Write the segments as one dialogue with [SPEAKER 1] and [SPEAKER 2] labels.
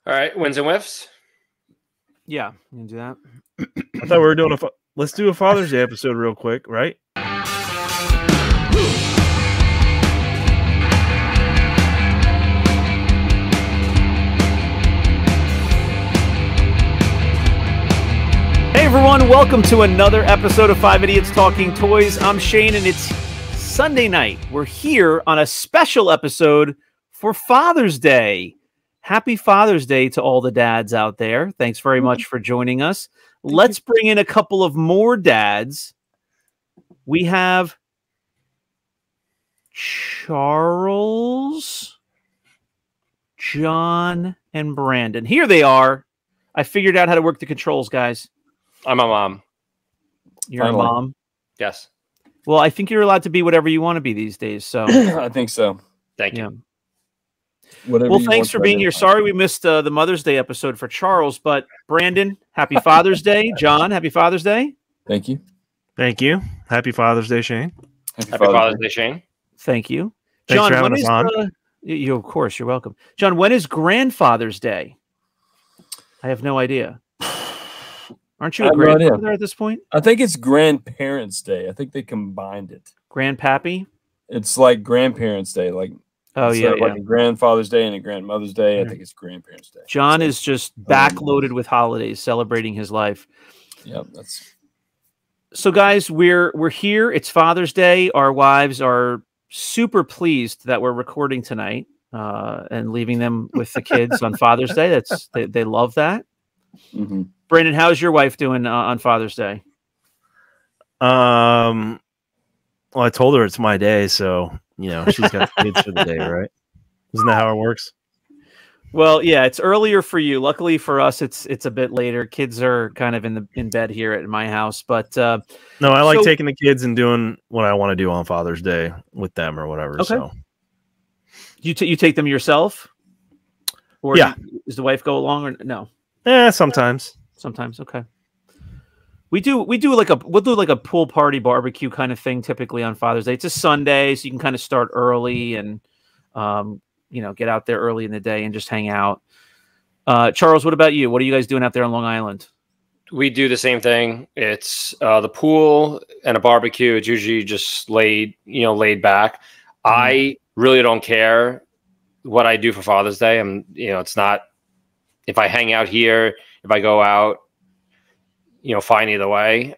[SPEAKER 1] All right, wins and whiffs.
[SPEAKER 2] Yeah, you can do that.
[SPEAKER 3] I thought we were doing let's do a Father's Day episode real quick, right?
[SPEAKER 2] Hey everyone, welcome to another episode of 5 Idiots Talking Toys. I'm Shane and it's Sunday night. We're here on a special episode for Father's Day. Happy Father's Day to all the dads out there. Thanks very much for joining us. Let's bring in a couple of more dads. We have Charles, John, and Brandon. Here they are. I figured out how to work the controls, guys.
[SPEAKER 1] I'm a mom.
[SPEAKER 2] You're a mom?
[SPEAKER 1] Yes.
[SPEAKER 2] Well, I think you're allowed to be whatever you want to be these days. So
[SPEAKER 4] I think so.
[SPEAKER 1] Thank you.
[SPEAKER 2] Well, thanks for being here. Sorry we missed the Mother's Day episode for Charles, but Brandon, happy Father's Day. John, happy Father's Day.
[SPEAKER 4] Thank you.
[SPEAKER 3] Thank you. Happy Father's Day, Shane.
[SPEAKER 1] Happy Father's Day, Shane.
[SPEAKER 2] Thank you.
[SPEAKER 3] Thanks
[SPEAKER 2] John,
[SPEAKER 3] for having us on.
[SPEAKER 2] You, of course, you're welcome. John, when is Grandfather's Day? I have no idea. Aren't you a grandfather at this point?
[SPEAKER 4] I think it's Grandparents' Day. I think they combined it.
[SPEAKER 2] Grandpappy?
[SPEAKER 4] It's like Grandparents' Day. Like, like a Grandfather's Day and a Grandmother's Day. I think it's Grandparents' Day.
[SPEAKER 2] John is just backloaded with holidays, celebrating his life.
[SPEAKER 4] Yep, that's.
[SPEAKER 2] So, guys, we're here. It's Father's Day. Our wives are super pleased that we're recording tonight and leaving them with the kids on Father's Day. They love that.
[SPEAKER 4] Mm-hmm.
[SPEAKER 2] Brandon, how's your wife doing on Father's Day?
[SPEAKER 3] Well, I told her it's my day, so she's got the kids for the day, right? Isn't that how it works?
[SPEAKER 2] Well, yeah, it's earlier for you. Luckily for us, it's a bit later. Kids are kind of in bed here at my house, but
[SPEAKER 3] no, I like taking the kids and doing what I want to do on Father's Day with them or whatever.
[SPEAKER 2] Okay.
[SPEAKER 3] So
[SPEAKER 2] you take them yourself, or
[SPEAKER 3] does
[SPEAKER 2] the wife go along or no?
[SPEAKER 3] Sometimes.
[SPEAKER 2] Sometimes, okay. We'll do like a pool party barbecue kind of thing typically on Father's Day. It's a Sunday, so you can kind of start early and get out there early in the day and just hang out. Charles, what about you? What are you guys doing out there on Long Island?
[SPEAKER 1] We do the same thing. It's the pool and a barbecue. It's usually just laid back. Mm-hmm. I really don't care what I do for Father's Day. It's not if I hang out here, if I go out, fine either way.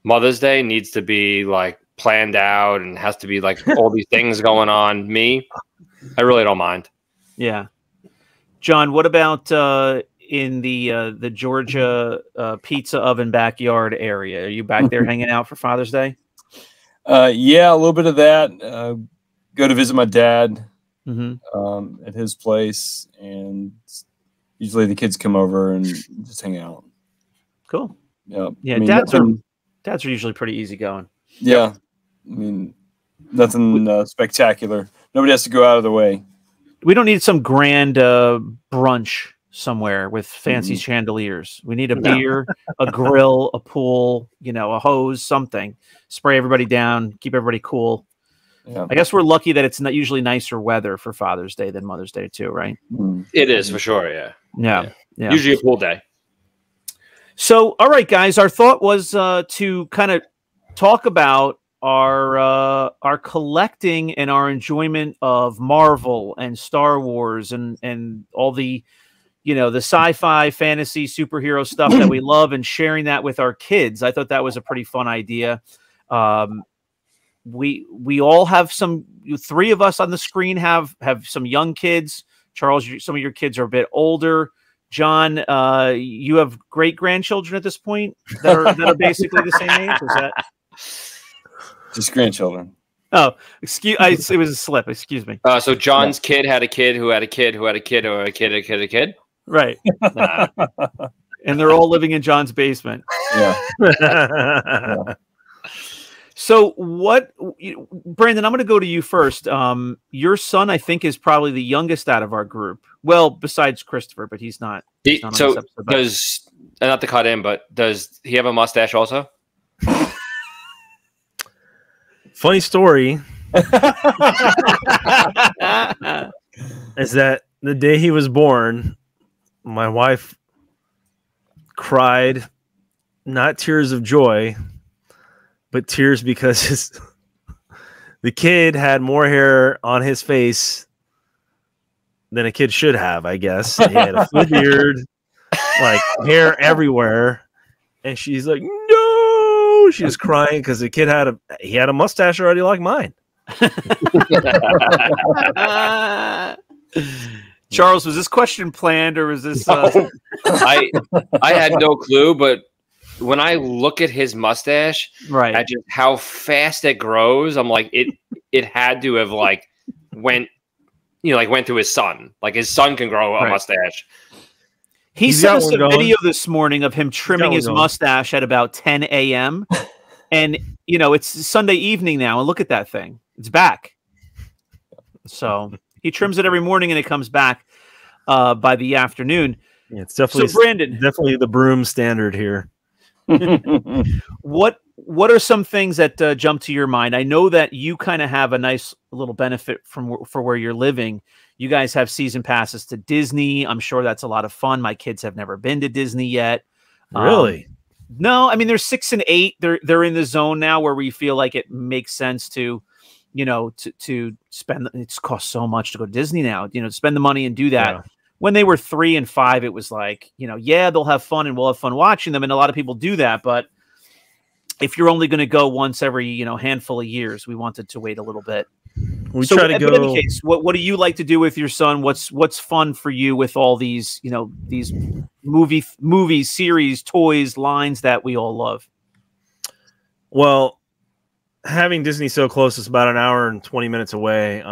[SPEAKER 1] Mother's Day needs to be like planned out and has to be like all these things going on. Me, I really don't mind.
[SPEAKER 2] Yeah. John, what about in the Georgia pizza oven backyard area? Are you back there hanging out for Father's Day?
[SPEAKER 4] Yeah, a little bit of that. Go to visit my dad at his place, and usually the kids come over and just hang out.
[SPEAKER 2] Cool.
[SPEAKER 4] Yeah.
[SPEAKER 2] Yeah. Dads are usually pretty easygoing.
[SPEAKER 4] Yeah. I mean, nothing spectacular. Nobody has to go out of the way.
[SPEAKER 2] We don't need some grand brunch somewhere with fancy chandeliers. We need a beer, a grill, a pool, a hose, something. Spray everybody down, keep everybody cool. Yeah. I guess we're lucky that it's not usually nicer weather for Father's Day than Mother's Day too, right?
[SPEAKER 1] It is for sure. Yeah.
[SPEAKER 2] Usually
[SPEAKER 1] a pool day.
[SPEAKER 2] So, all right, guys, our thought was to kind of talk about our collecting and our enjoyment of Marvel and Star Wars and all the, the sci-fi, fantasy, superhero stuff that we love and sharing that with our kids. I thought that was a pretty fun idea. We all have three of us on the screen have some young kids. Charles, some of your kids are a bit older. John, you have great grandchildren at this point that are basically the same age. Is that
[SPEAKER 4] just grandchildren?
[SPEAKER 2] Oh, it was a slip. Excuse me.
[SPEAKER 1] So John's kid had a kid who had a kid who had a kid who had a kid, a kid.
[SPEAKER 2] Right. And they're all living in John's basement.
[SPEAKER 4] Yeah.
[SPEAKER 2] So Brandon, I'm going to go to you first. Your son, I think, is probably the youngest out of our group. Well, besides Christopher, but he's not. Not
[SPEAKER 1] not to cut in, but does he have a mustache also?
[SPEAKER 3] Funny story is that the day he was born, my wife cried, not tears of joy, but tears because the kid had more hair on his face than a kid should have, I guess. He had a full beard, like hair everywhere. And she's like, no, she was crying because the kid had a mustache already like mine.
[SPEAKER 2] Charles, was this question planned or was this?
[SPEAKER 1] I had no clue, but when I look at his mustache,
[SPEAKER 2] right,
[SPEAKER 1] at just how fast it grows, I'm like, it had to have like went to his son. Like his son can grow a mustache.
[SPEAKER 2] He sent us a video this morning of him trimming his mustache at about 10 a.m. And it's Sunday evening now, and look at that thing; it's back. So he trims it every morning, and it comes back by the afternoon.
[SPEAKER 3] Yeah, it's definitely
[SPEAKER 2] Brandon,
[SPEAKER 3] definitely the broom standard here.
[SPEAKER 2] What are some things that jump to your mind? I know that you kind of have a nice little benefit for where you're living. You guys have season passes to Disney. I'm sure that's a lot of fun. My kids have never been to Disney yet.
[SPEAKER 3] Really?
[SPEAKER 2] No, I mean they're 6 and 8. They're in the zone now where we feel like it makes sense to spend. It's cost so much to go to Disney now. Spend the money and do that. Yeah. When they were 3 and 5, it was like, yeah, they'll have fun and we'll have fun watching them. And a lot of people do that. But if you're only going to go once every, handful of years, we wanted to wait a little bit.
[SPEAKER 3] We try to go.
[SPEAKER 2] But in any case, what do you like to do with your son? What's fun for you with all these, these movies, series, toys, lines that we all love?
[SPEAKER 3] Well, having Disney so close, it's about an hour and 20 minutes away.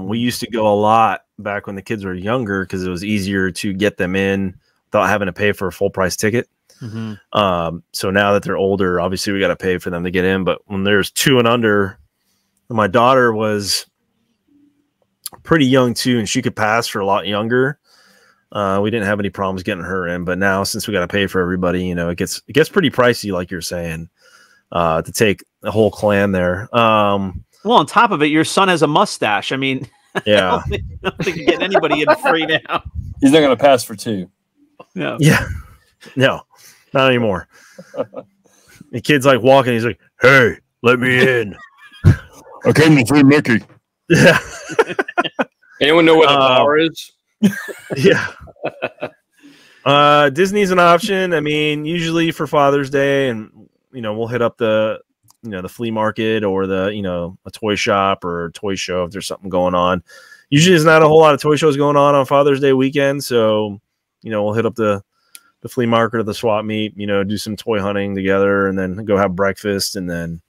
[SPEAKER 3] We used to go a lot back when the kids were younger because it was easier to get them in without having to pay for a full price ticket. Mm-hmm. So now that they're older, obviously we got to pay for them to get in. But when there's 2 and under, my daughter was pretty young too, and she could pass for a lot younger. We didn't have any problems getting her in, but now since we got to pay for everybody, it gets pretty pricey, like you're saying, to take the whole clan there.
[SPEAKER 2] Well, on top of it, your son has a mustache. I mean,
[SPEAKER 3] yeah,
[SPEAKER 2] I don't think you're getting anybody in free now.
[SPEAKER 4] He's not going to pass for 2.
[SPEAKER 2] No.
[SPEAKER 3] Yeah. No, not anymore. The kid's like walking. He's like, "Hey, let me in."
[SPEAKER 4] I came to free Mickey.
[SPEAKER 3] Yeah.
[SPEAKER 1] Anyone know where the bar is?
[SPEAKER 3] Yeah. Disney's an option. I mean, usually for Father's Day, and we'll hit up the the flea market or the a toy shop or a toy show if there's something going on. Usually, there's not a whole lot of toy shows going on Father's Day weekend, so we'll hit up the flea market or the swap meet. Do some toy hunting together, and then go have breakfast, and then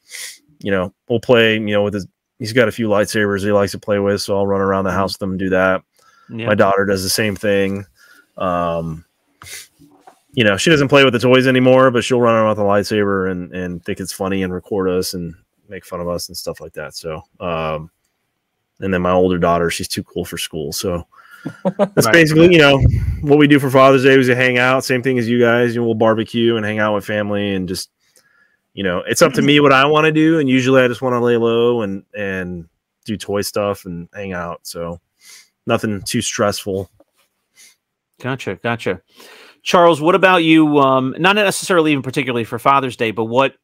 [SPEAKER 3] we'll play. With he's got a few lightsabers he likes to play with, so I'll run around the house with them and do that. Yeah. My daughter does the same thing. She doesn't play with the toys anymore, but she'll run around with a lightsaber and think it's funny and record us and make fun of us and stuff like that. So, and then my older daughter, she's too cool for school. So that's basically, what we do for Father's Day is to hang out. Same thing as you guys. We'll barbecue and hang out with family and just, it's up to me what I want to do. And usually I just want to lay low and do toy stuff and hang out. So nothing too stressful.
[SPEAKER 2] Gotcha. Charles, what about you? Not necessarily even particularly for Father's Day, but what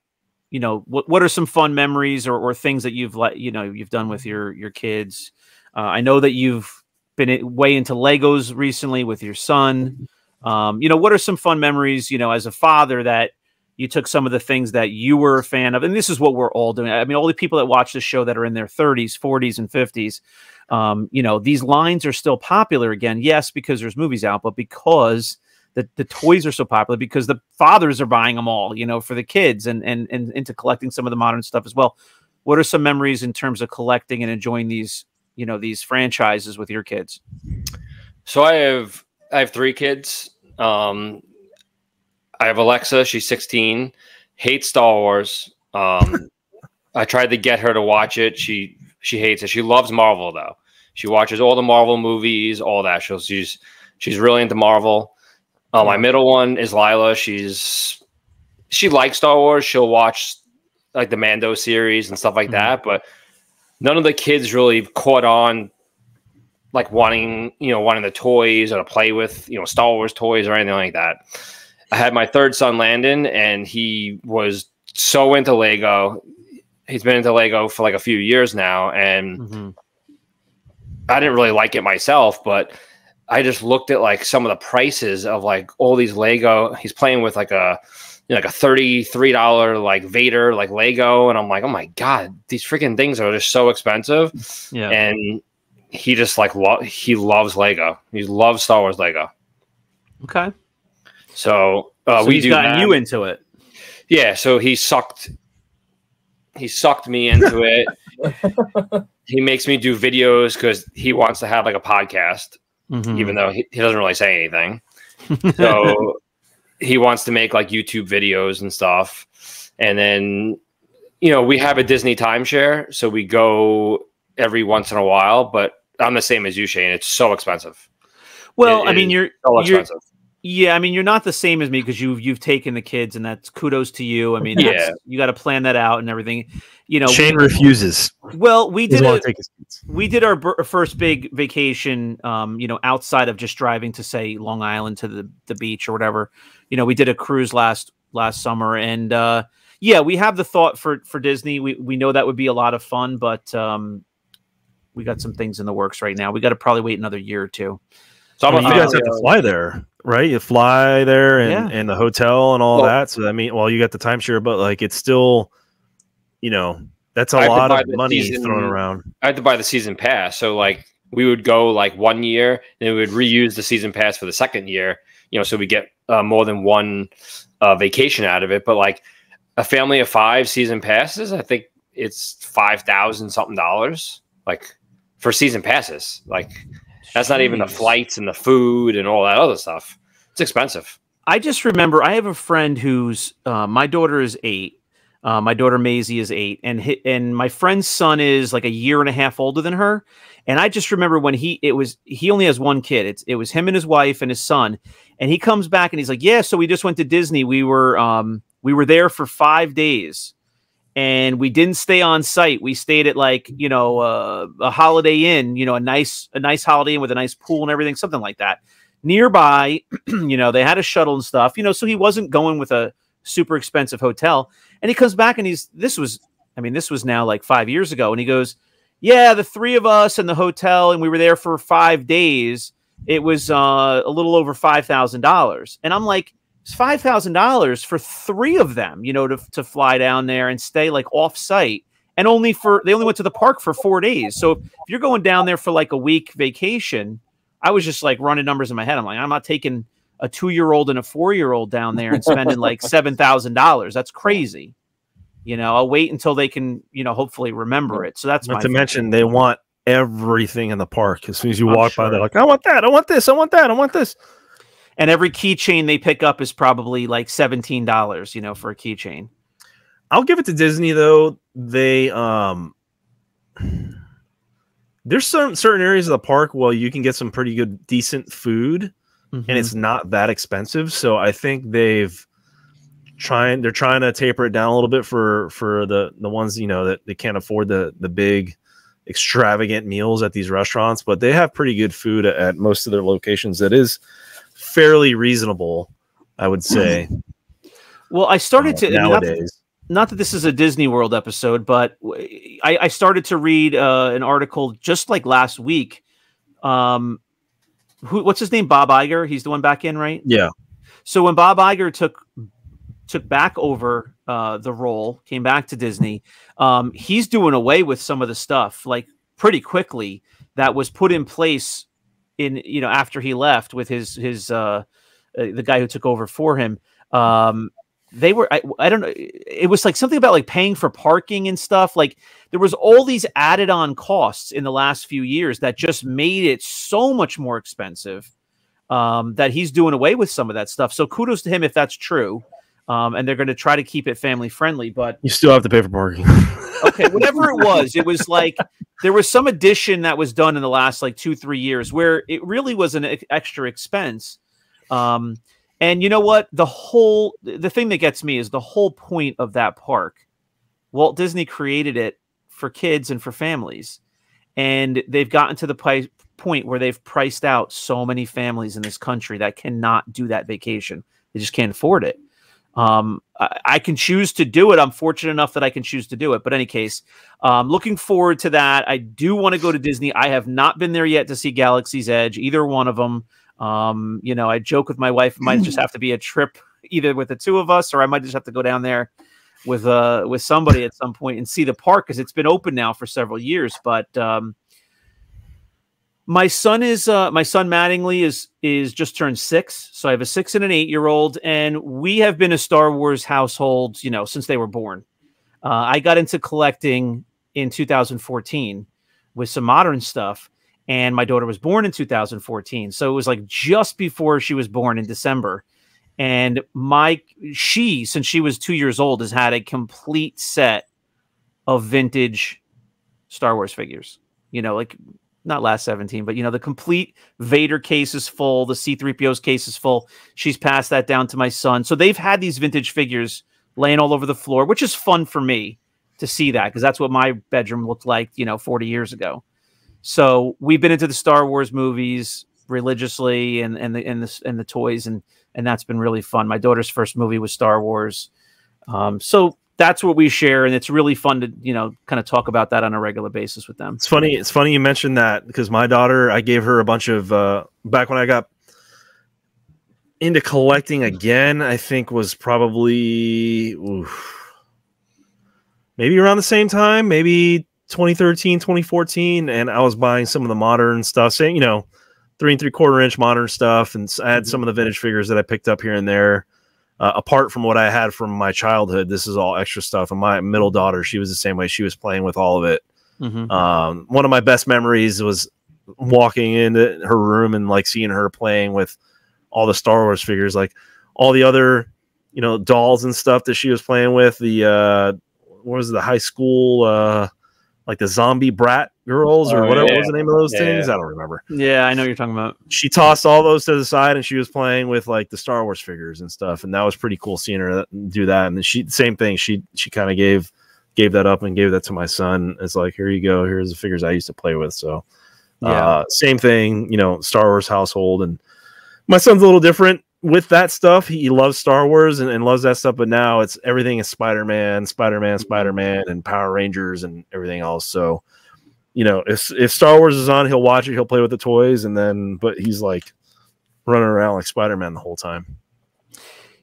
[SPEAKER 2] are some fun memories or things that you've done with your kids? I know that you've been way into Legos recently with your son. What are some fun memories, as a father that you took some of the things that you were a fan of? And this is what we're all doing. I mean, all the people that watch this show that are in their 30s, 40s, and 50s, these lines are still popular again. Yes, because there's movies out, but because the toys are so popular, because the fathers are buying them all, for the kids and into collecting some of the modern stuff as well. What are some memories in terms of collecting and enjoying these franchises with your kids?
[SPEAKER 1] So I have 3 kids. I have Alexa. She's 16, hates Star Wars. I tried to get her to watch it. She hates it. She loves Marvel though. She watches all the Marvel movies, all that. She's really into Marvel. My middle one is Lila. She likes Star Wars. She'll watch like the Mando series and stuff like that, but none of the kids really caught on like wanting the toys or to play with, Star Wars toys or anything like that. I had my third son, Landon, and he was so into Lego. He's been into Lego for like a few years now, and I didn't really like it myself, but I just looked at like some of the prices of like all these Lego. He's playing with like a $33 like Vader like Lego, and I'm like, oh my god, these freaking things are just so expensive.
[SPEAKER 2] Yeah,
[SPEAKER 1] and he just like he loves Lego. He loves Star Wars Lego.
[SPEAKER 2] Okay,
[SPEAKER 1] so
[SPEAKER 2] he's gotten you into it.
[SPEAKER 1] Yeah, so he sucked me into it. He makes me do videos because he wants to have like a podcast, even though he doesn't really say anything. So he wants to make like YouTube videos and stuff. And then, we have a Disney timeshare, so we go every once in a while, but I'm the same as you, Shane. It's so expensive.
[SPEAKER 2] Well, I mean, you're
[SPEAKER 1] expensive.
[SPEAKER 2] Yeah, I mean, you're not the same as me because you've taken the kids, and that's kudos to you. I mean, you got to plan that out and everything.
[SPEAKER 3] Shane refuses.
[SPEAKER 2] Well, we did our first big vacation. Outside of just driving to say Long Island to the beach or whatever. We did a cruise last summer, and we have the thought for Disney. We know that would be a lot of fun, but we got some things in the works right now. We got to probably wait another year or two.
[SPEAKER 3] So you guys have to fly there, right? You fly there and the hotel and all that. So I mean, you got the timeshare, but like it's still, that's a lot of money thrown around.
[SPEAKER 1] I had to buy the season pass, so like we would go like 1 year, and we would reuse the season pass for the second year. So we get more than one vacation out of it. But like a family of 5 season passes, I think it's $5,000 something, like for season passes, like. That's not even the flights and the food and all that other stuff. It's expensive.
[SPEAKER 2] I just remember I have a friend who's my daughter is 8. My daughter Maisie is 8, and my friend's son is like a year and a half older than her. And I just remember when he only has one kid. It was him and his wife and his son. And he comes back and he's like, "Yeah, so we just went to Disney. We were there for 5 days." And we didn't stay on site. We stayed at like, a Holiday Inn, a nice Holiday Inn with a nice pool and everything, something like that. Nearby, they had a shuttle and stuff, so he wasn't going with a super expensive hotel. And he comes back and this was now like 5 years ago. And he goes, "Yeah, the 3 of us in the hotel, and we were there for 5 days. It was a little over $5,000. And I'm like, it's $5,000 for 3 of them, to fly down there and stay like off site. And they only went to the park for 4 days. So if you're going down there for like a week vacation, I was just like running numbers in my head. I'm like, I'm not taking a 2-year-old and a 4-year-old down there and spending like $7,000. That's crazy. I'll wait until they can, hopefully remember it. So that's
[SPEAKER 3] not to mention they want everything in the park. As soon as you walk by, they're like, I want that. I want this. I want that. I want this.
[SPEAKER 2] And every keychain they pick up is probably like $17, for a keychain.
[SPEAKER 3] I'll give it to Disney though. They there's certain areas of the park where you can get some pretty good, decent food, and it's not that expensive. So I think they're trying to taper it down a little bit for the ones that they can't afford the big extravagant meals at these restaurants, but they have pretty good food at most of their locations. That is fairly reasonable, I would say.
[SPEAKER 2] Well, I started to
[SPEAKER 3] nowadays.
[SPEAKER 2] Not that this is a Disney World episode, but I started to read an article just like last week. What's his name? Bob Iger. He's the one back in, right?
[SPEAKER 3] Yeah.
[SPEAKER 2] So when Bob Iger took back over the role, came back to Disney, he's doing away with some of the stuff like pretty quickly that was put in place in after he left with his the guy who took over for him. They were I don't know, it was like something about like paying for parking and stuff. Like there was all these added on costs in the last few years that just made it so much more expensive, that he's doing away with some of that stuff. So kudos to him if that's true. And they're going to try to keep it family friendly, but
[SPEAKER 3] you still have to pay for parking.
[SPEAKER 2] Okay, whatever it was like there was some addition that was done in the last like 2-3 years where it really was an extra expense. And you know what? The thing that gets me is the whole point of that park. Walt Disney created it for kids and for families, and they've gotten to the point where they've priced out so many families in this country that cannot do that vacation. They just can't afford it. I can choose to do it. I'm fortunate enough that I can choose to do it. But in any case, looking forward to that. I do want to go to Disney. I have not been there yet to see Galaxy's Edge, either one of them. You know, I joke with my wife, it might just have to be a trip either with the two of us, or I might just have to go down there with somebody at some point and see the park, because it's been open now for several years. But my son Mattingly is just turned 6. So I have a 6 and an 8-year-old, and we have been a Star Wars household, you know, since they were born. I got into collecting in 2014 with some modern stuff, and my daughter was born in 2014. So it was like just before she was born in December. And since she was 2 years old, has had a complete set of vintage Star Wars figures, you know, like not last 17, but, you know, the complete Vader case is full. The C-3PO's case is full. She's passed that down to my son. So they've had these vintage figures laying all over the floor, which is fun for me to see that, because that's what my bedroom looked like, you know, 40 years ago. So we've been into the Star Wars movies religiously and the toys, and that's been really fun. My daughter's first movie was Star Wars. So that's what we share, and it's really fun to, you know, kind of talk about that on a regular basis with them.
[SPEAKER 3] It's funny you mentioned that, because my daughter, I gave her a bunch of back when I got into collecting again, I think was probably maybe around the same time, maybe 2013, 2014, and I was buying some of the modern stuff, saying, you know, 3 3/4 inch modern stuff, and I had some of the vintage figures that I picked up here and there. Apart from what I had from my childhood, this is all extra stuff. And my middle daughter, she was the same way. She was playing with all of it. Mm-hmm. One of my best memories was walking into her room and like seeing her playing with all the Star Wars figures, like all the other, you know, dolls and stuff that she was playing with. The what was it, the high school like the zombie brat girls or whatever was the name of those things. I don't remember.
[SPEAKER 2] Yeah, I know what you're talking about.
[SPEAKER 3] She tossed all those to the side and she was playing with like the Star Wars figures and stuff. And that was pretty cool seeing her do that. And then same thing. She kind of gave that up and gave that to my son. It's like, here you go. Here's the figures I used to play with. So same thing, you know, Star Wars household. And my son's a little different with that stuff. He loves Star Wars and loves that stuff, but now it's everything is Spider-Man, and Power Rangers and everything else. So, you know, if Star Wars is on, he'll watch it, he'll play with the toys, but he's like running around like Spider-Man the whole time.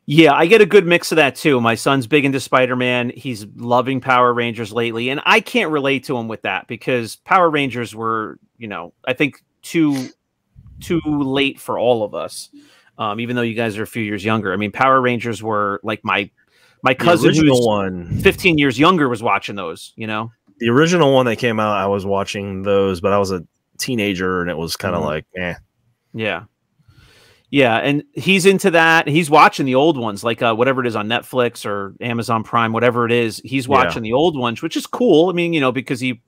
[SPEAKER 2] Yeah, I get a good mix of that too. My son's big into Spider-Man. He's loving Power Rangers lately, and I can't relate to him with that because Power Rangers were, you know, I think too late for all of us. Even though you guys are a few years younger. I mean, Power Rangers were like my cousin who's 15 years younger was watching those, you know?
[SPEAKER 3] The original one that came out, I was watching those, but I was a teenager and it was kind of like, eh.
[SPEAKER 2] Yeah. Yeah, and he's into that. He's watching the old ones, like whatever it is on Netflix or Amazon Prime, whatever it is. He's watching the old ones, which is cool. I mean, you know, because he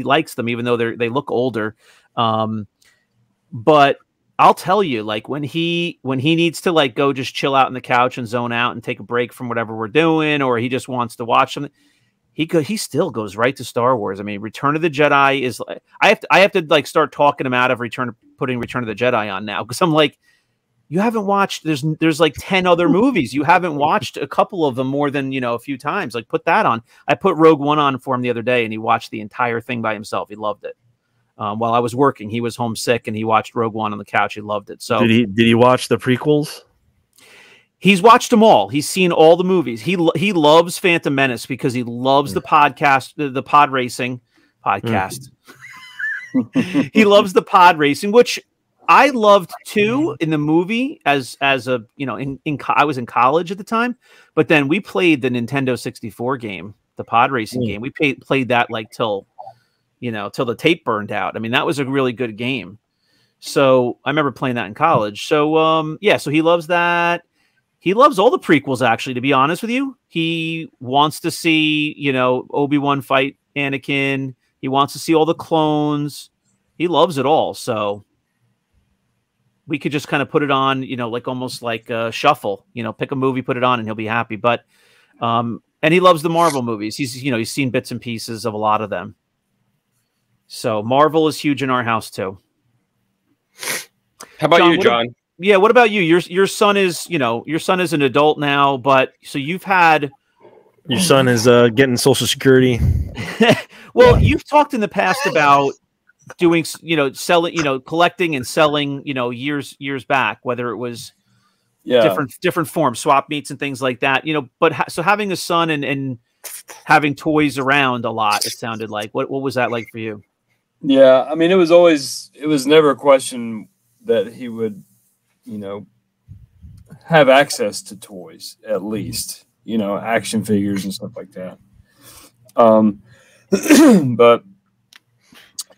[SPEAKER 2] likes them, even though they look older. But I'll tell you, like when he needs to like go just chill out on the couch and zone out and take a break from whatever we're doing, or he just wants to watch something, he still goes right to Star Wars. I mean, Return of the Jedi is I have to like start talking him out of putting Return of the Jedi on now, because I'm like, you haven't watched, there's like 10 other movies. You haven't watched a couple of them more than, you know, a few times. Like put that on. I put Rogue One on for him the other day and he watched the entire thing by himself. He loved it. While I was working, he was homesick and he watched Rogue One on the couch. He loved it. So
[SPEAKER 3] did he watch the prequels?
[SPEAKER 2] He's watched them all. He's seen all the movies. He loves Phantom Menace because he loves the podcast, the pod racing podcast. He loves the pod racing, which I loved too in the movie as a, you know, I was in college at the time, but then we played the Nintendo 64 game, the pod racing game. We played that like till the tape burned out. I mean, that was a really good game. So I remember playing that in college. So, so he loves that. He loves all the prequels, actually, to be honest with you. He wants to see, you know, Obi-Wan fight Anakin. He wants to see all the clones. He loves it all. So we could just kind of put it on, you know, like almost like a shuffle, you know, pick a movie, put it on, and he'll be happy. But, and he loves the Marvel movies. He's seen bits and pieces of a lot of them. So Marvel is huge in our house too.
[SPEAKER 1] How about you, John?
[SPEAKER 2] Yeah, what about you? Your son is, your son is an adult now, but so you've had
[SPEAKER 3] your son is getting Social Security.
[SPEAKER 2] Well, you've talked in the past about doing, selling, collecting and selling, years back, whether it was different forms, swap meets and things like that, but so having a son and having toys around a lot, it sounded like, what was that like for you?
[SPEAKER 4] Yeah, I mean, it was never a question that he would, have access to toys, at least, action figures and stuff like that. But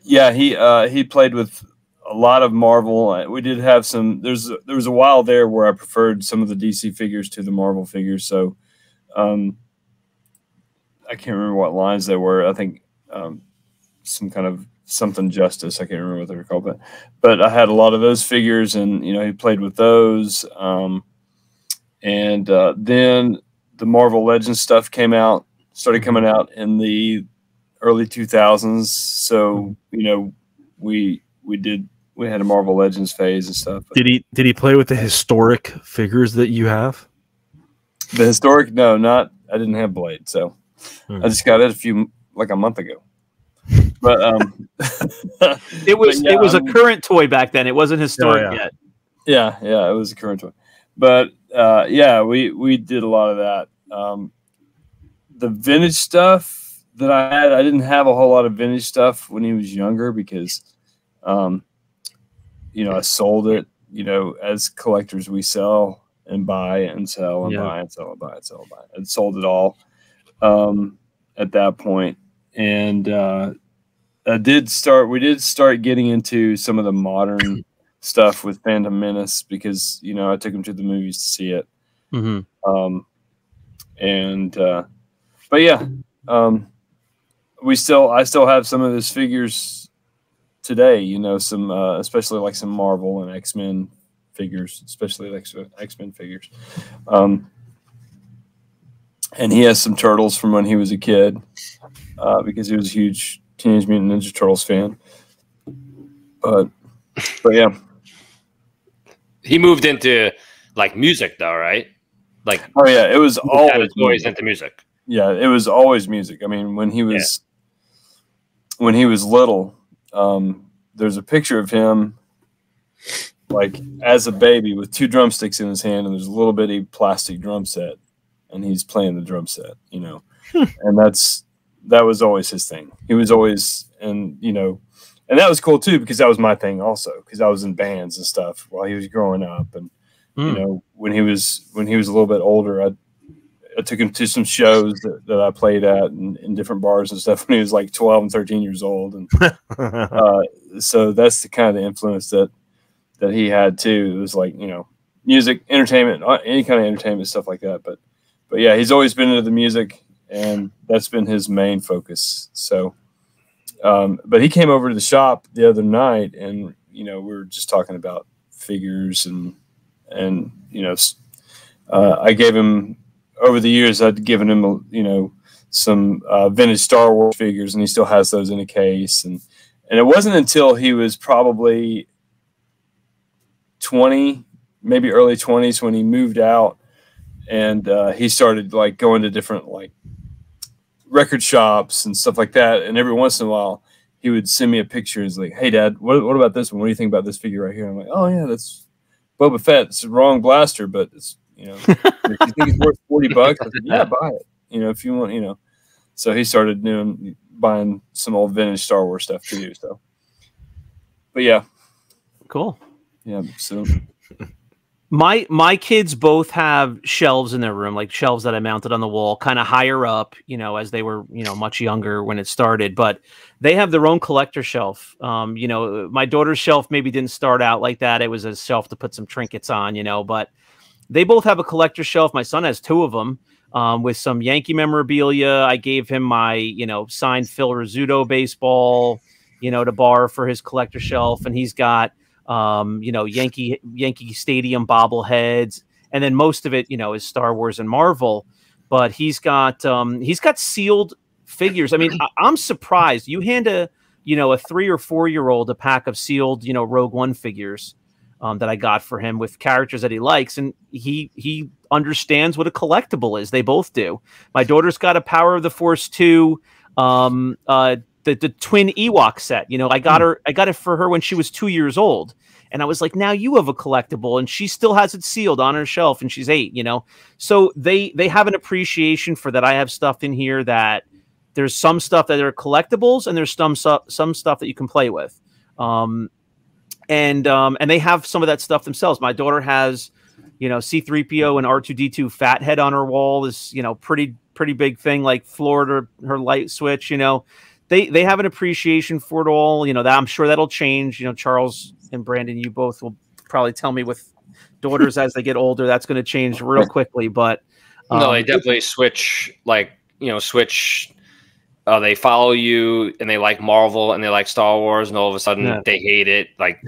[SPEAKER 4] yeah, he played with a lot of Marvel. We did have some. There was a while there where I preferred some of the DC figures to the Marvel figures. So, I can't remember what lines they were. I think some kind of something Justice. I can't remember what they were called, but I had a lot of those figures, and he played with those. And then the Marvel Legends stuff started coming out in the early 2000s. So we had a Marvel Legends phase and stuff.
[SPEAKER 3] Did he play with the historic figures that you have?
[SPEAKER 4] The historic? No, not. I didn't have Blade, so I just got it a month ago. But
[SPEAKER 2] it was a current toy back then. It wasn't historic yet.
[SPEAKER 4] Yeah, it was a current toy. But we did a lot of that. The vintage stuff that I had, I didn't have a whole lot of vintage stuff when he was younger because, I sold it. As collectors, we sell and buy and sell and buy and sell and buy and sell and buy. And sold it all at that point. And we did start getting into some of the modern stuff with Phantom Menace because I took him to the movies to see it.
[SPEAKER 2] Mm-hmm.
[SPEAKER 4] But yeah, I still have some of his figures today. Some especially like some Marvel and X-Men figures, especially like X-Men figures. And he has some Turtles from when he was a kid because he was a huge Teenage Mutant Ninja Turtles fan. But yeah.
[SPEAKER 1] He moved into like music though, right? Like,
[SPEAKER 4] oh yeah, it was always
[SPEAKER 1] into music.
[SPEAKER 4] Yeah, it was always music. I mean, when he was little, there's a picture of him like as a baby with 2 drumsticks in his hand, and there's a little bitty plastic drum set, and he's playing the drum set, and that was always his thing. He was always, and that was cool too because that was my thing also because I was in bands and stuff while he was growing up, and when he was a little bit older, I took him to some shows that I played at in different bars and stuff when he was like 12 and 13 years old, and so that's the kind of influence that he had too. It was like music, entertainment, any kind of entertainment stuff like that. But yeah, he's always been into the music, and that's been his main focus. So. But he came over to the shop the other night, and we were just talking about figures, and I gave him over the years. I'd given him some vintage Star Wars figures, and he still has those in a case. And it wasn't until he was probably 20, maybe early 20s, when he moved out, and he started like going to different like record shops and stuff like that, and every once in a while he would send me a picture. He's like, "Hey Dad, what about this one? What do you think about this figure right here?" I'm like, "Oh yeah, that's Boba Fett. It's the wrong blaster, but it's if you think it's worth $40, I said, yeah, buy it. If you want, So he started buying some old vintage Star Wars stuff too. So, but yeah,
[SPEAKER 2] cool.
[SPEAKER 4] Yeah, so.
[SPEAKER 2] My kids both have shelves in their room, like shelves that I mounted on the wall, kind of higher up, as they were, much younger when it started. But they have their own collector shelf. My daughter's shelf maybe didn't start out like that. It was a shelf to put some trinkets on, but they both have a collector shelf. My son has 2 of them with some Yankee memorabilia. I gave him my, signed Phil Rizzuto baseball, to borrow for his collector shelf, and he's got. Yankee Stadium bobbleheads, and then most of it, is Star Wars and Marvel. But he's got sealed figures. I mean, I'm surprised you hand a you know, a 3 or 4-year-old a pack of sealed, you know, Rogue One figures that I got for him with characters that he likes, and he understands what a collectible is. They both do. My daughter's got a Power of the Force 2, the twin Ewok set. You know, I got it for her when she was 2 years old. And I was like, now you have a collectible, and she still has it sealed on her shelf, and she's 8, you know? So they have an appreciation for that. I have stuff in here that there's some stuff that are collectibles, and there's some stuff that you can play with. And they have some of that stuff themselves. My daughter has, you know, C-3PO and R2-D2 Fathead on her wall, this, you know, pretty big thing, like floored her light switch, you know. They have an appreciation for it all, you know, that I'm sure that'll change. You know, Charles and Brandon, you both will probably tell me with daughters as they get older, that's going to change real quickly. But
[SPEAKER 1] no, they definitely switch, like, you know, they follow you and they like Marvel and they like Star Wars, and all of a sudden they hate it. Like,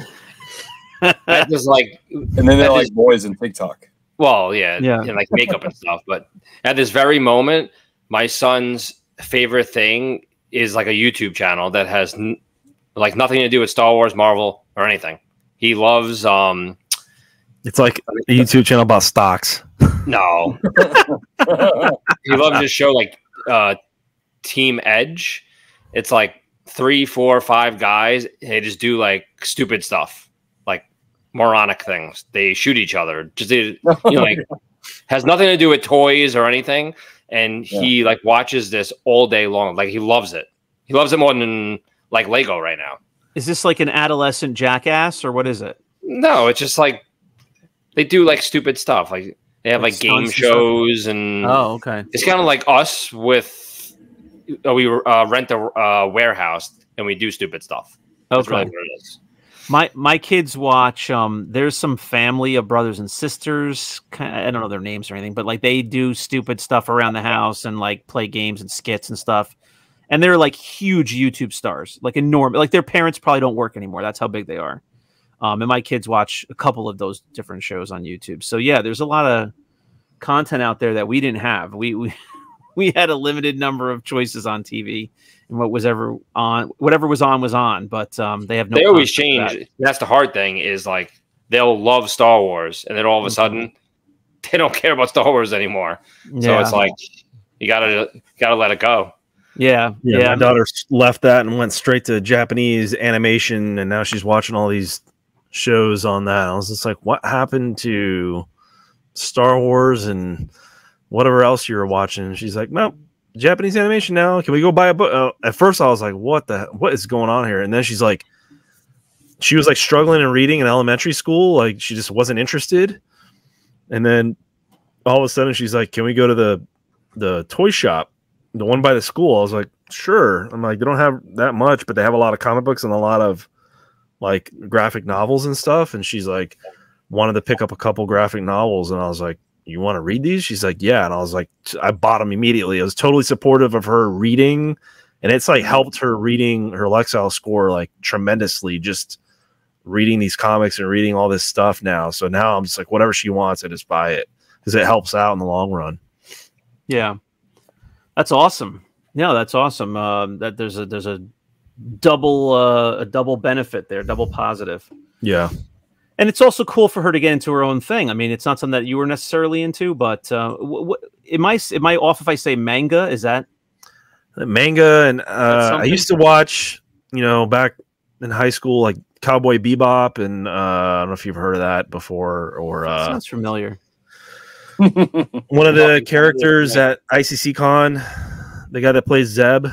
[SPEAKER 1] that is like,
[SPEAKER 4] and then they like boys in TikTok.
[SPEAKER 1] Well, yeah, and like makeup and stuff. But at this very moment, my son's favorite thing is like a YouTube channel that has like nothing to do with Star Wars, Marvel, or anything. He loves
[SPEAKER 3] it's like a YouTube channel about stocks.
[SPEAKER 1] No. He loves to show like Team Edge. It's like 3, 4, 5 guys. They just do like stupid stuff, like moronic things. They shoot each other. Just, you know, like has nothing to do with toys or anything. And he like watches this all day long. Like, he loves it. He loves it more than like Lego right now.
[SPEAKER 2] Is this like an adolescent Jackass, or what is it?
[SPEAKER 1] No, it's just like they do like stupid stuff. Like they have like game shows and
[SPEAKER 2] oh, okay.
[SPEAKER 1] It's kind of like us with we rent a warehouse and we do stupid stuff. That's really what it is.
[SPEAKER 2] My kids watch. There's some family of brothers and sisters. I don't know their names or anything, but like they do stupid stuff around the house and like play games and skits and stuff. And they're like huge YouTube stars, like enormous. Like their parents probably don't work anymore. That's how big they are. And my kids watch a couple of those different shows on YouTube. So yeah, there's a lot of content out there that we didn't have. We had a limited number of choices on TV, and whatever was on. But they have no.
[SPEAKER 1] They always change. That's the hard thing. Is like they'll love Star Wars, and then all of a sudden they don't care about Star Wars anymore. Yeah. So it's like you gotta let it go.
[SPEAKER 3] Yeah. My daughter left that and went straight to Japanese animation, and now she's watching all these shows on that. I was just like, what happened to Star Wars and whatever else you were watching? And she's like, no, Japanese animation now. Can we go buy a book? At first I was like, what is going on here? And then she was like struggling in reading in elementary school. Like she just wasn't interested. And then all of a sudden she's like, can we go to the toy shop? The one by the school. I was like, sure. I'm like, they don't have that much, but they have a lot of comic books and a lot of like graphic novels and stuff. And she's like, wanted to pick up a couple graphic novels. And I was like, you want to read these? She's like, yeah. And I was like, I bought them immediately. I was totally supportive of her reading. And it's like helped her reading her Lexile score like tremendously, just reading these comics and reading all this stuff now. So now I'm just like, whatever she wants, I just buy it because it helps out in the long run.
[SPEAKER 2] Yeah. That's awesome. Yeah, that's awesome. That there's a double benefit there, double positive.
[SPEAKER 3] Yeah,
[SPEAKER 2] and it's also cool for her to get into her own thing. I mean, it's not something that you were necessarily into, but am I off if I say manga? Is that
[SPEAKER 3] manga? And I used to watch, you know, back in high school, like Cowboy Bebop, and I don't know if you've heard of that before. Or
[SPEAKER 2] that sounds familiar.
[SPEAKER 3] One of the characters at ICC Con, the guy that plays Zeb,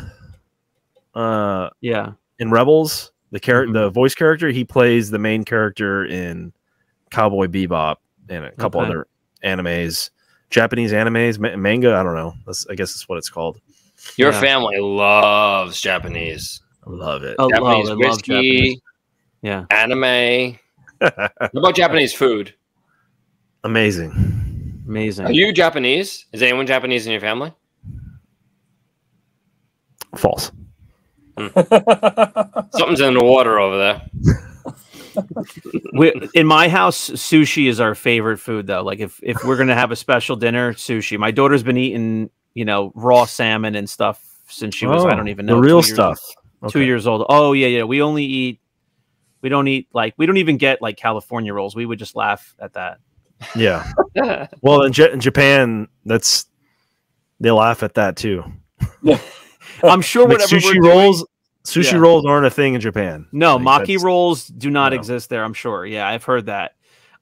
[SPEAKER 3] in Rebels, the voice character, he plays the main character in Cowboy Bebop and a couple other animes, Japanese animes, manga. I don't know. I guess that's what it's called.
[SPEAKER 1] Your family loves Japanese.
[SPEAKER 3] I love it.
[SPEAKER 1] Japanese whiskey, anime. What about Japanese food?
[SPEAKER 3] Amazing.
[SPEAKER 1] Are you Japanese? Is anyone Japanese in your family?
[SPEAKER 3] False.
[SPEAKER 1] Something's in the water over there.
[SPEAKER 2] In my house, sushi is our favorite food, though. Like if we're gonna have a special dinner, sushi. My daughter's been eating, you know, raw salmon and stuff since she was I don't even know,
[SPEAKER 3] the real stuff. Okay.
[SPEAKER 2] 2 years old. Oh yeah. We don't even get like California rolls. We would just laugh at that.
[SPEAKER 3] Yeah. Well, in Japan, they laugh at that too.
[SPEAKER 2] I'm sure
[SPEAKER 3] Like
[SPEAKER 2] whatever
[SPEAKER 3] sushi
[SPEAKER 2] we're
[SPEAKER 3] rolls,
[SPEAKER 2] doing,
[SPEAKER 3] sushi rolls aren't a thing in Japan.
[SPEAKER 2] No,
[SPEAKER 3] Like,
[SPEAKER 2] maki rolls do not
[SPEAKER 3] no.
[SPEAKER 2] exist there. I'm sure. Yeah, I've heard that.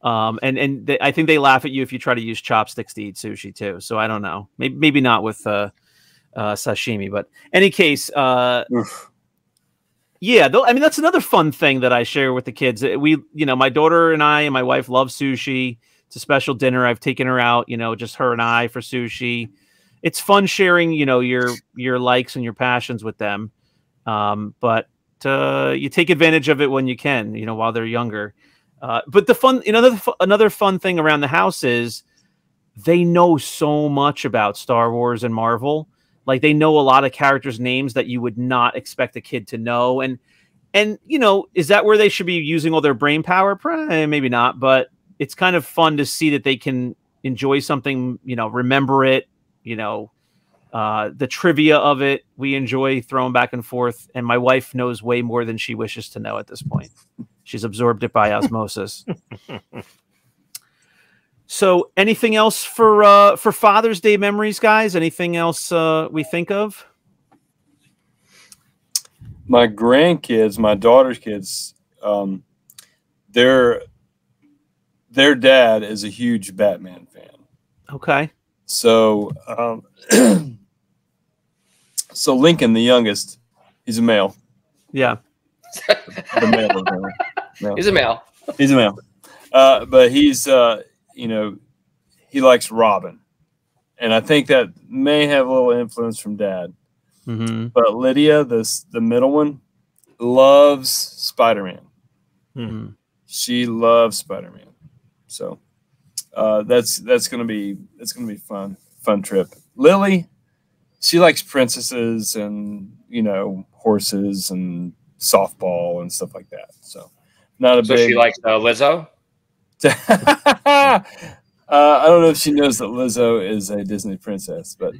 [SPEAKER 2] I think they laugh at you if you try to use chopsticks to eat sushi too. So I don't know. Maybe not with sashimi, but any case, yeah. I mean, that's another fun thing that I share with the kids. My daughter and I and my wife love sushi. It's a special dinner. I've taken her out, just her and I for sushi. It's fun sharing, your likes and your passions with them. But you take advantage of it when you can, while they're younger. But the fun, another fun thing around the house is they know so much about Star Wars and Marvel. Like they know a lot of characters' names that you would not expect a kid to know. And is that where they should be using all their brain power? Maybe not, but it's kind of fun to see that they can enjoy something, remember it, the trivia of it. We enjoy throwing back and forth. And my wife knows way more than she wishes to know at this point. She's absorbed it by osmosis. So anything else for Father's Day memories, guys? Anything else we think of?
[SPEAKER 4] My grandkids, my daughter's kids, their dad is a huge Batman fan.
[SPEAKER 2] Okay.
[SPEAKER 4] So, so Lincoln, the youngest, he's a male.
[SPEAKER 2] Yeah.
[SPEAKER 4] The male. No.
[SPEAKER 1] He's a male.
[SPEAKER 4] He's a male. But he's, he likes Robin. And I think that may have a little influence from dad.
[SPEAKER 2] Mm-hmm.
[SPEAKER 4] But Lydia, the middle one, loves Spider-Man.
[SPEAKER 2] Mm-hmm.
[SPEAKER 4] She loves Spider-Man. So that's gonna be fun trip. Lily, she likes princesses and horses and softball and stuff like that. So not a big.
[SPEAKER 1] So she likes Lizzo.
[SPEAKER 4] I don't know if she knows that Lizzo is a Disney princess, but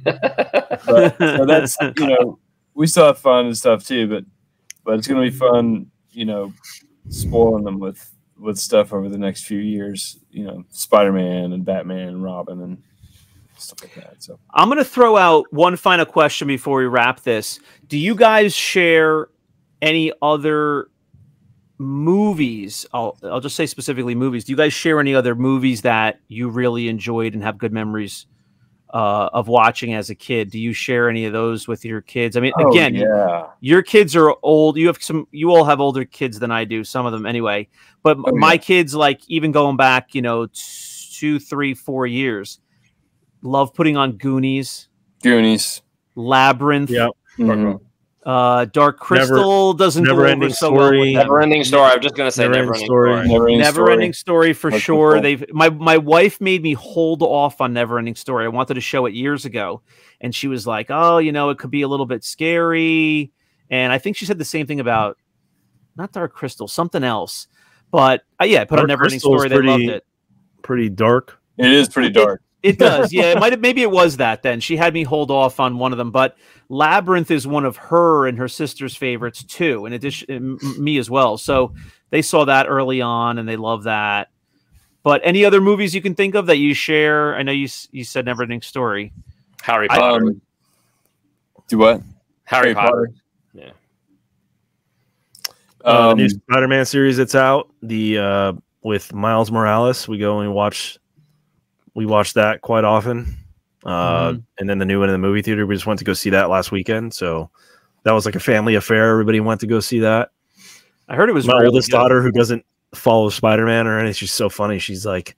[SPEAKER 4] so that's we still have fun and stuff too. But it's gonna be fun, spoiling them with stuff over the next few years. Spider-Man and Batman and Robin and stuff like that. So
[SPEAKER 2] I'm gonna throw out one final question before we wrap this. Do you guys share any other movies? I'll just say specifically movies. Do you guys share any other movies that you really enjoyed and have good memories of watching as a kid? Do you share any of those with your kids? I mean, again, your kids are old. You all have older kids than I do, some of them anyway. But my kids, like even going back, 2, 3, 4 years, love putting on Goonies, Labyrinth.
[SPEAKER 3] Yep.
[SPEAKER 4] Mm-hmm.
[SPEAKER 2] Dark Crystal doesn't go over so well with them.
[SPEAKER 1] Never-ending story. I was just gonna say never-ending story.
[SPEAKER 2] Never-ending story for sure. My wife made me hold off on Never-ending Story. I wanted to show it years ago, and she was like, "Oh, it could be a little bit scary." And I think she said the same thing about not Dark Crystal, something else. But I put on Never-ending Story. They loved it.
[SPEAKER 3] Pretty dark.
[SPEAKER 4] It is pretty dark.
[SPEAKER 2] It does, yeah. Maybe it was that then. She had me hold off on one of them, but Labyrinth is one of her and her sister's favorites too, in addition, me as well. So they saw that early on and they love that. But any other movies you can think of that you share? I know you said Never-ending Story.
[SPEAKER 1] Harry Potter.
[SPEAKER 4] Do what?
[SPEAKER 1] Harry Potter. Yeah.
[SPEAKER 3] The new Spider-Man series that's out, with Miles Morales, we go and watch that quite often. And then the new one in the movie theater, we just went to go see that last weekend. So that was like a family affair. Everybody went to go see that.
[SPEAKER 2] I heard it was
[SPEAKER 3] my
[SPEAKER 2] really
[SPEAKER 3] oldest
[SPEAKER 2] good.
[SPEAKER 3] daughter, who doesn't follow Spider-Man or anything. She's so funny. She's like,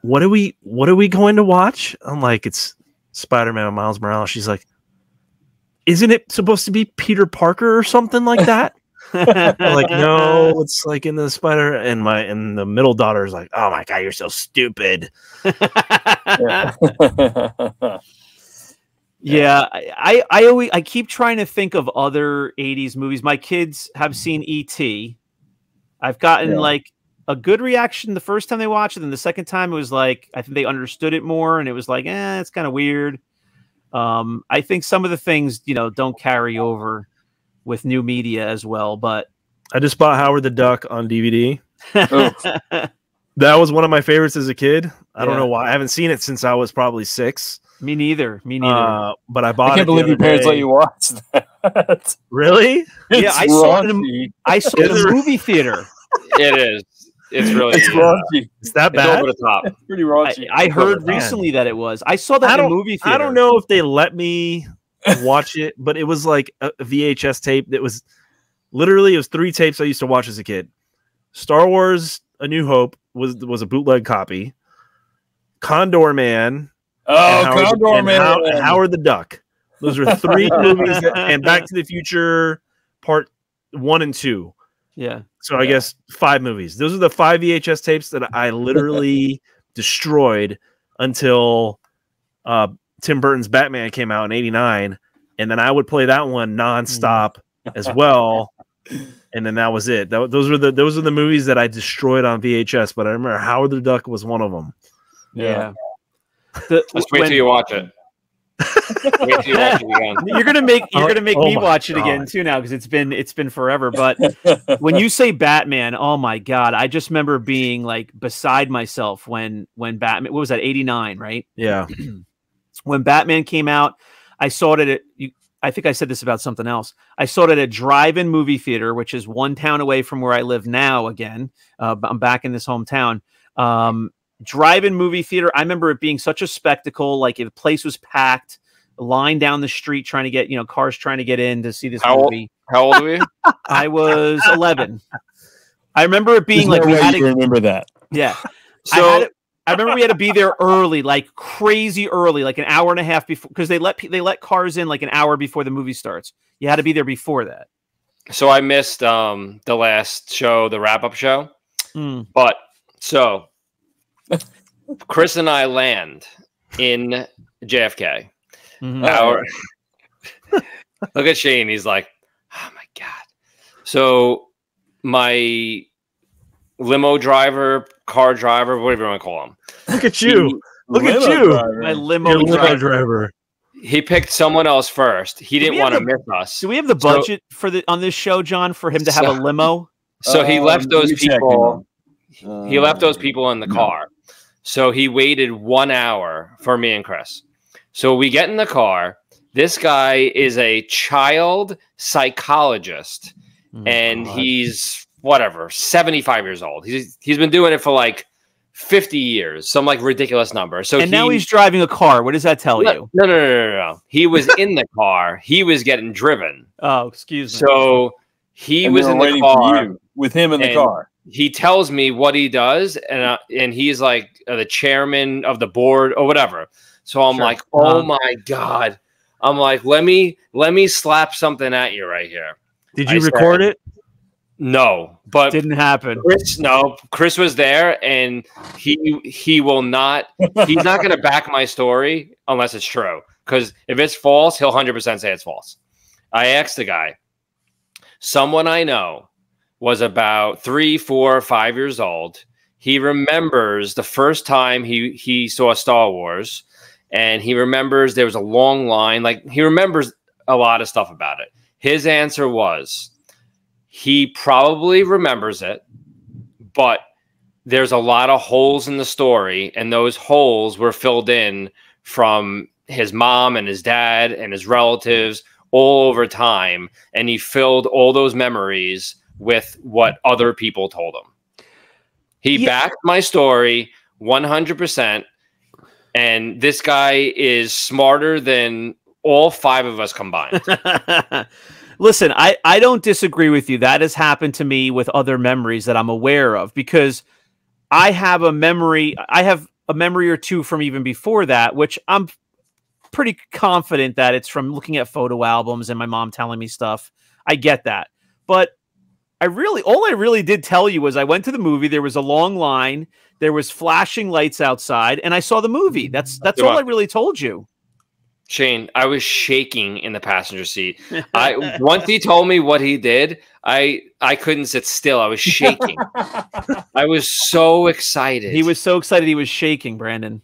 [SPEAKER 3] what are we going to watch? I'm like, it's Spider-Man and Miles Morales. She's like, isn't it supposed to be Peter Parker or something like that? I'm like, no, it's like in the Spider. And the middle daughter is like, oh my God, you're so stupid.
[SPEAKER 2] Yeah, I keep trying to think of other 80s movies. My kids have seen E.T. I've gotten like a good reaction the first time they watched it, and the second time it was like, I think they understood it more, and it was like, it's kind of weird. I think some of the things, don't carry over with new media as well. But
[SPEAKER 3] I just bought Howard the Duck on DVD.
[SPEAKER 4] Oh,
[SPEAKER 3] That was one of my favorites as a kid. I don't
[SPEAKER 2] Yeah.
[SPEAKER 3] know why. I haven't seen it since I was probably 6.
[SPEAKER 2] Me neither. Me neither.
[SPEAKER 3] But I bought
[SPEAKER 4] I
[SPEAKER 3] it.
[SPEAKER 4] can't believe your parents let you watch that.
[SPEAKER 3] Really?
[SPEAKER 2] Yeah, I saw it.
[SPEAKER 4] raunchy.
[SPEAKER 2] I saw it in
[SPEAKER 3] Is
[SPEAKER 2] the
[SPEAKER 3] it-
[SPEAKER 2] movie theater.
[SPEAKER 1] It is. It's really
[SPEAKER 4] It's raunchy.
[SPEAKER 3] Is that
[SPEAKER 1] it's
[SPEAKER 3] bad?
[SPEAKER 1] over the top.
[SPEAKER 4] It's pretty raunchy.
[SPEAKER 2] I heard
[SPEAKER 1] over the top.
[SPEAKER 2] recently that it was. I saw that in the movie theater.
[SPEAKER 3] I don't know if they let me watch it, but it was like a VHS tape that was literally, it was 3 tapes I used to watch as a kid. Star Wars A New Hope was a bootleg copy. Condor Man.
[SPEAKER 4] Oh,
[SPEAKER 3] and Howard,
[SPEAKER 4] Condor
[SPEAKER 3] and
[SPEAKER 4] Man.
[SPEAKER 3] and Howard the Duck. Those are 3 movies, and Back to the Future Part 1 and 2.
[SPEAKER 2] Yeah.
[SPEAKER 3] So I guess 5 movies. Those are the 5 VHS tapes that I literally destroyed until Tim Burton's Batman came out in '89, and then I would play that one nonstop as well. And then that was it. Those are the movies that I destroyed on VHS. But I remember Howard the Duck was one of them.
[SPEAKER 2] Yeah.
[SPEAKER 1] Just wait till you watch it. Wait till you watch it again.
[SPEAKER 2] You're gonna make
[SPEAKER 3] Oh
[SPEAKER 2] me
[SPEAKER 3] my
[SPEAKER 2] watch it again
[SPEAKER 3] God.
[SPEAKER 2] too now because it's been forever. But when you say Batman, oh my God, I just remember being like beside myself when Batman. What was that? '89, right?
[SPEAKER 3] Yeah.
[SPEAKER 2] When Batman came out, I saw it at I think I said this about something else. I saw it at a drive-in movie theater, which is one town away from where I live now. Again, I'm back in this hometown. Drive-in movie theater. I remember it being such a spectacle. Like the place was packed, line down the street trying to get cars trying to get in to see this movie.
[SPEAKER 1] How old were you?
[SPEAKER 2] I was 11. I remember it being like we had to
[SPEAKER 4] remember that.
[SPEAKER 2] yeah.
[SPEAKER 1] So
[SPEAKER 2] I remember we had to be there early, like crazy early, like an hour and a half before, because they let cars in like an hour before the movie starts. You had to be there before that.
[SPEAKER 1] So I missed the last show, the wrap-up show. But so Chris and I land in JFK. Look at Shane. He's like, oh my God. So my limo driver, car driver, whatever you want to call him.
[SPEAKER 3] Look at you. Look at you.
[SPEAKER 2] My
[SPEAKER 3] Your
[SPEAKER 2] limo
[SPEAKER 3] limo
[SPEAKER 2] driver.
[SPEAKER 3] driver.
[SPEAKER 1] He picked someone else first. He didn't
[SPEAKER 2] we
[SPEAKER 1] want
[SPEAKER 2] have
[SPEAKER 1] to miss us.
[SPEAKER 2] Do we have the budget on this show, John, for him to have a limo?
[SPEAKER 1] So he left those
[SPEAKER 4] let me check,
[SPEAKER 1] people.
[SPEAKER 4] hang on.
[SPEAKER 1] He left those people in the car. So he waited 1 hour for me and Chris. So we get in the car. This guy is a child psychologist, and he's 75 years old. He's been doing it for like 50 years, some like ridiculous number. So
[SPEAKER 2] now he's driving a car. What does that tell you?
[SPEAKER 1] No. He was in the car. He was getting driven.
[SPEAKER 2] Oh, excuse me.
[SPEAKER 1] So he
[SPEAKER 4] And
[SPEAKER 1] was
[SPEAKER 4] they were
[SPEAKER 1] in the
[SPEAKER 4] waiting for
[SPEAKER 1] car
[SPEAKER 4] you, with him in the
[SPEAKER 1] and
[SPEAKER 4] car.
[SPEAKER 1] He tells me what he does, and he's like the chairman of the board or whatever. So I'm like, oh my God. I'm like, let me slap something at you right here.
[SPEAKER 3] Did you record it?
[SPEAKER 1] No, but
[SPEAKER 2] Didn't happen.
[SPEAKER 1] Chris was there, and he will not. He's not going to back my story unless it's true. Because if it's false, he'll 100% say it's false. I asked the guy. Someone I know was about 3, 4, 5 years old. He remembers the first time he saw Star Wars, and he remembers there was a long line. Like, he remembers a lot of stuff about it. His answer was he probably remembers it, but there's a lot of holes in the story, and those holes were filled in from his mom and his dad and his relatives all over time, and he filled all those memories with what other people told him. He backed my story 100%, and this guy is smarter than all 5 of us combined.
[SPEAKER 2] Listen, I don't disagree with you. That has happened to me with other memories that I'm aware of, because I have a memory or two from even before that, which I'm pretty confident that it's from looking at photo albums and my mom telling me stuff. I get that. But all I really did tell you was I went to the movie. There was a long line. There was flashing lights outside, and I saw the movie. That's all I really told you.
[SPEAKER 1] Shane, I was shaking in the passenger seat. Once he told me what he did, I couldn't sit still. I was shaking. I was so excited.
[SPEAKER 2] He was so excited he was shaking, Brandon.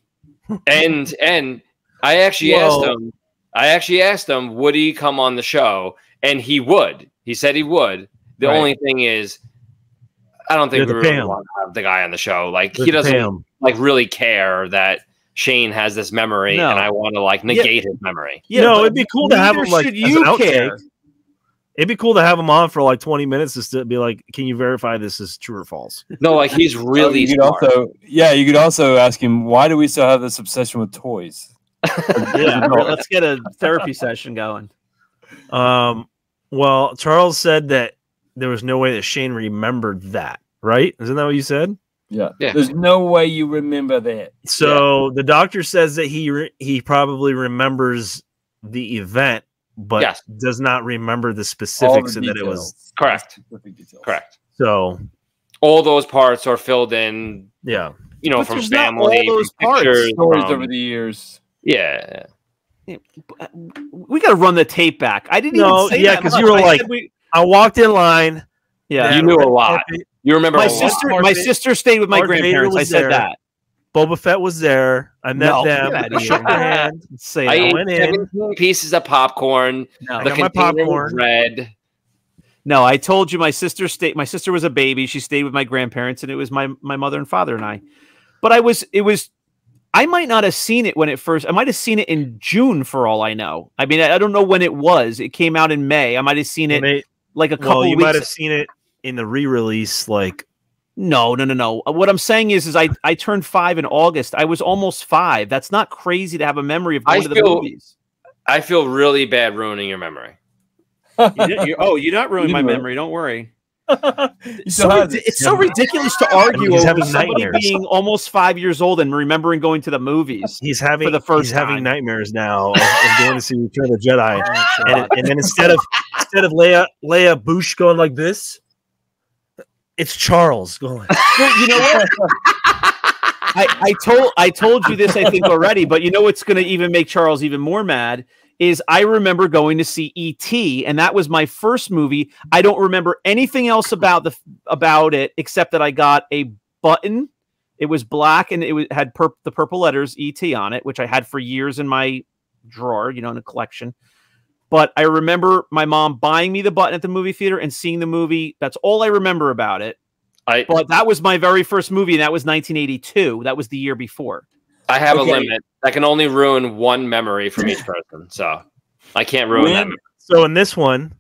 [SPEAKER 1] And I actually asked him, would he come on the show? and he would. He said he would. The only thing is, I don't think we really want to have the guy on the show. Like, he doesn't like really care that Shane has this memory, and I want to like negate his memory.
[SPEAKER 3] Yeah, no, it'd be cool to have him like as an outtake. It'd be cool to have him on for like 20 minutes just to be like, can you verify this is true or false?
[SPEAKER 1] No, like he's really
[SPEAKER 4] you could also ask him, why do we still have this obsession with toys?
[SPEAKER 2] Yeah, let's get a therapy session going.
[SPEAKER 3] Well, Charles said that there was no way that Shane remembered that, right? Isn't that what you said?
[SPEAKER 4] Yeah. There's no way you remember that.
[SPEAKER 3] So the doctor says that he probably remembers the event, but does not remember the specifics and that it was
[SPEAKER 1] correct. Correct.
[SPEAKER 3] So
[SPEAKER 1] all those parts are filled in.
[SPEAKER 3] Yeah.
[SPEAKER 1] You know, from family,
[SPEAKER 2] all those parts,
[SPEAKER 4] stories over the years.
[SPEAKER 1] Yeah.
[SPEAKER 2] We got to run the tape back. I didn't even say that.
[SPEAKER 3] Because you were like, I walked in line.
[SPEAKER 1] Yeah, you knew a lot. You remember
[SPEAKER 2] my sister. My sister stayed with my grandparents. I said that.
[SPEAKER 3] Boba Fett was there. I met them. I shook their hand.
[SPEAKER 1] I went in. 17 pieces of popcorn.
[SPEAKER 3] No, I got my popcorn.
[SPEAKER 1] Red.
[SPEAKER 2] No, I told you my sister stayed. My sister was a baby. She stayed with my grandparents, and it was my mother and father and I. But I might not have seen it when it first. I might have seen it in June for all I know. I mean, I don't know when it was. It came out in May. I might have seen it like a couple.
[SPEAKER 3] You
[SPEAKER 2] weeks.
[SPEAKER 3] might have seen it in the re-release. Like,
[SPEAKER 2] no. What I'm saying is I turned 5 in August. I was almost 5. That's not crazy to have a memory of going to the movies.
[SPEAKER 1] I feel really bad ruining your memory.
[SPEAKER 2] You're not ruining my memory. Don't worry. It's so ridiculous to argue over somebody being almost 5 years old and remembering going to the movies.
[SPEAKER 3] He's having having nightmares now of going to see Return of the Jedi, and then instead of Leia Bush going like this, it's Charles going.
[SPEAKER 2] Well, you know what? I told you this I think already, but you know what's going to even make Charles even more mad is I remember going to see E.T., and that was my first movie. I don't remember anything else about it except that I got a button. It was black, and it had the purple letters E.T. on it, which I had for years in my drawer, in a collection. But I remember my mom buying me the button at the movie theater and seeing the movie. That's all I remember about it. But that was my very first movie, and that was 1982. That was the year before.
[SPEAKER 1] I have a limit. I can only ruin one memory from each person, so I can't ruin that memory.
[SPEAKER 3] So in this one,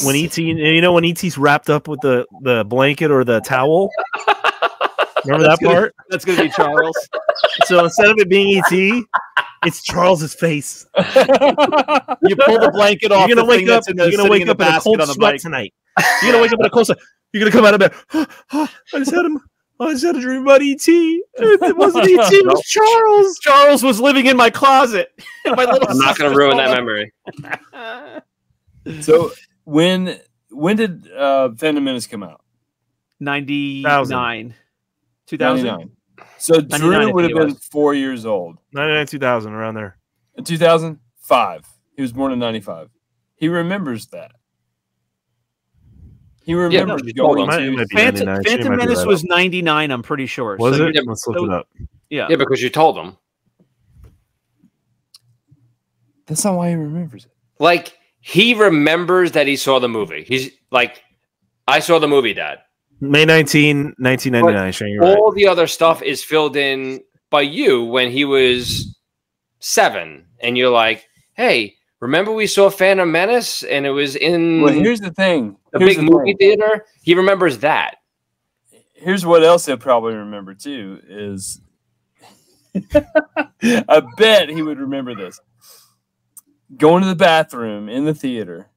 [SPEAKER 3] when E.T., when E.T.'s wrapped up with the blanket or the towel, remember that part?
[SPEAKER 2] That's going to be Charles.
[SPEAKER 3] So instead of it being E.T., it's Charles's face.
[SPEAKER 2] You pull the blanket off.
[SPEAKER 3] You're going to wake up in a cold sweat tonight. You're going to wake up in a cold sweat. You're going to come out of bed. I just had a dream about E.T. It wasn't E.T. It was Charles.
[SPEAKER 2] Charles was living in my closet.
[SPEAKER 1] I'm not going to ruin that memory.
[SPEAKER 4] So when did Phantom Menace come out?
[SPEAKER 2] 99. 2000.
[SPEAKER 4] So Drew would have been 4 years old.
[SPEAKER 3] 99, 2000, around there.
[SPEAKER 4] In 2005. He was born in 95. He remembers that. He remembers going to
[SPEAKER 2] Phantom Menace was 99, I'm pretty sure.
[SPEAKER 3] Was it? Let's look it up.
[SPEAKER 2] Yeah,
[SPEAKER 1] because you told him.
[SPEAKER 4] That's not why he remembers it.
[SPEAKER 1] Like, he remembers that he saw the movie. He's like, I saw the movie, Dad.
[SPEAKER 3] May 19, 1999. Shane, you're
[SPEAKER 1] all
[SPEAKER 3] right.
[SPEAKER 1] The other stuff is filled in by you when he was 7. And you're like, hey, remember we saw Phantom Menace and it was in
[SPEAKER 4] here's the thing.
[SPEAKER 1] The big movie theater? He remembers that.
[SPEAKER 4] Here's what else he'll probably remember too is I bet he would remember this. Going to the bathroom in the theater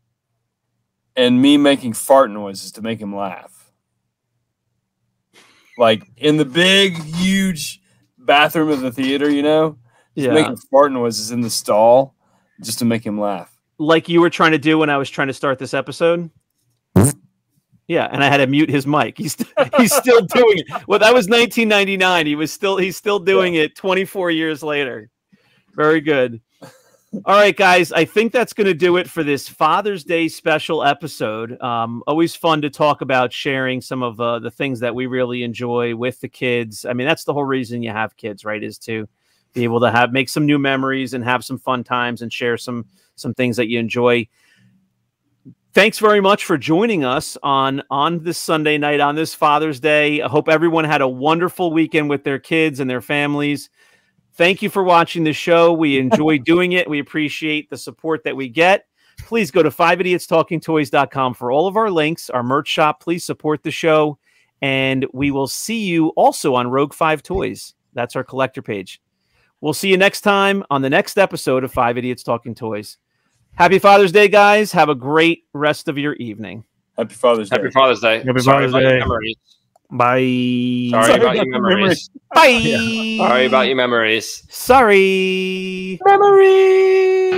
[SPEAKER 4] and me making fart noises to make him laugh. Like in the big, huge bathroom of the theater, just making fart noises in the stall just to make him laugh.
[SPEAKER 2] Like you were trying to do when I was trying to start this episode? Yeah, and I had to mute his mic. He's still doing it. Well, that was 1999. He's still doing it 24 years later. Very good. All right, guys. I think that's going to do it for this Father's Day special episode. Always fun to talk about sharing some of the things that we really enjoy with the kids. I mean, that's the whole reason you have kids, right? Is to be able to make some new memories and have some fun times and share some things that you enjoy. thanks very much for joining us on this Sunday night, on this Father's Day. I hope everyone had a wonderful weekend with their kids and their families. Thank you for watching the show. We enjoy doing it. We appreciate the support that we get. Please go to 5idiotstalkingtoys.com for all of our links, our merch shop. Please support the show. And we will see you also on Rogue 5 Toys. That's our collector page. We'll see you next time on the next episode of 5 Idiots Talking Toys. Happy Father's Day, guys. Have a great rest of your evening.
[SPEAKER 4] Happy Father's Day.
[SPEAKER 1] Happy Father's Day.
[SPEAKER 3] Happy
[SPEAKER 1] Sorry
[SPEAKER 3] Father's
[SPEAKER 1] about
[SPEAKER 3] Day.
[SPEAKER 1] your memories.
[SPEAKER 3] Bye.
[SPEAKER 1] Sorry about your memories.
[SPEAKER 2] Bye.
[SPEAKER 1] Sorry about your memories.
[SPEAKER 2] Sorry.
[SPEAKER 1] Memories.